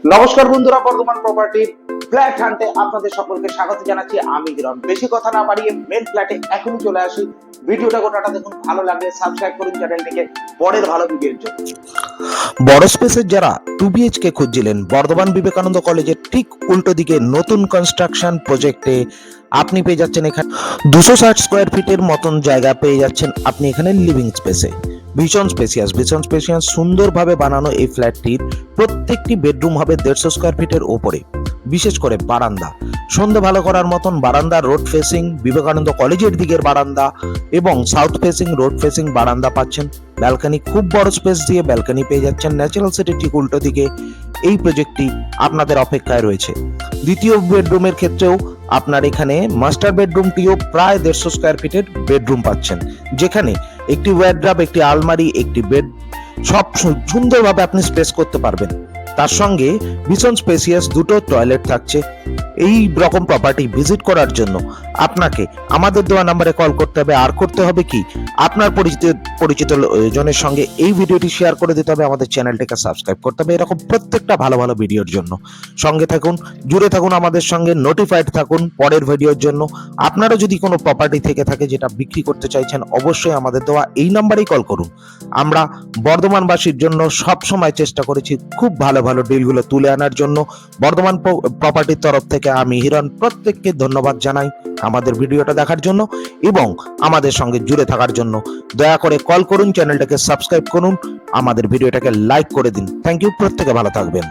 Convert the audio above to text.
নমস্কার বন্ধুরা, বর্ধমান প্রপার্টির ফ্ল্যাট হান্টে আপনাদের সকলকে স্বাগত জানাচ্ছি। আমি হিরণ। বেশি কথা না বাড়িয়ে মেন ফ্ল্যাটে এখনই চলে আসি। ভিডিওটা গোটাটা দেখুন, ভালো লাগলে সাবস্ক্রাইব করুন চ্যানেলটিকে পরের ভালো ভিডিওর জন্য। বড় স্পেসের যারা 2BHK খুঁজছিলেন, বর্ধমান বিবেকানন্দ কলেজের ঠিক উল্টো দিকে নতুন কনস্ট্রাকশন প্রজেক্টে আপনি পেয়ে যাচ্ছেন এখানে 260 স্কোয়ার ফিটের মতন জায়গা পেয়ে যাচ্ছেন আপনি এখানে লিভিং স্পেসে। ভীষণ স্পেশিয়াস সুন্দরভাবে বানানো এই ফ্ল্যাটটির প্রত্যেকটি বেডরুম হবে 150 স্কোয়ার ফিটের ওপরে। বিশেষ করে বারান্দা, সন্ধে ভালো করার মতন বারান্দা, রোড ফেসিং বিবেকানন্দ কলেজের দিকের বারান্দা এবং সাউথ ফেসিং রোড ফেসিং বারান্দা পাচ্ছেন। ব্যালকনি, খুব বড় স্পেস দিয়ে ব্যালকনি পেয়ে যাচ্ছেন ন্যাচারাল সিটি ঠিক উল্টো দিকে। এই প্রজেক্টটি আপনাদের অপেক্ষায় রয়েছে। দ্বিতীয় বেডরুমের ক্ষেত্রেও আপনার এখানে মাস্টার বেডরুমটিও প্রায় 150 স্কোয়ার ফিটের বেডরুম পাচ্ছেন, যেখানে একটি ওয়ার্ড্রপ, একটি আলমারি, একটি বেড, সব সুন্দরভাবে আপনি স্পেস করতে পারবেন। তার সঙ্গে ভীষণ স্পেসিয়াস দুটো টয়লেট থাকছে। এই রকম প্রপার্টি ভিজিট করার জন্য আপনাকে আমাদের দেওয়া নম্বরে কল করতে হবে। আর করতে হবে কি, আপনার পরিচিত জনের সঙ্গে এই ভিডিওটি শেয়ার করে দিতে হবে, আমাদের চ্যানেলটিকে সাবস্ক্রাইব করতে হবে এরকম প্রত্যেকটা ভালো ভালো ভিডিওর জন্য। সঙ্গে থাকুন, জুড়ে থাকুন আমাদের সঙ্গে, নোটিফাইড থাকুন পরের ভিডিওর জন্য। আপনারা যদি কোনো প্রপার্টি থেকে থাকে যেটা বিক্রি করতে চাইছেন, অবশ্যই আমাদের দেওয়া এই নাম্বারেই কল করুন। আমরা বর্ধমানবাসীর জন্য সব সময় চেষ্টা করেছি খুব ভালো ভালো ডিলগুলো তুলে আনার জন্য। বর্ধমান প্রপার্টির তরফ থেকে আমি হিরণ প্রত্যেককে ধন্যবাদ জানাই আমাদের ভিডিওটা দেখার জন্য এবং আমাদের সঙ্গে জুড়ে থাকার জন্য। দয়া করে কল করুন, চ্যানেলটাকে সাবস্ক্রাইব করুন, আমাদের ভিডিওটাকে লাইক করে দিন। থ্যাংক ইউ, প্রত্যেকে ভালো থাকবেন।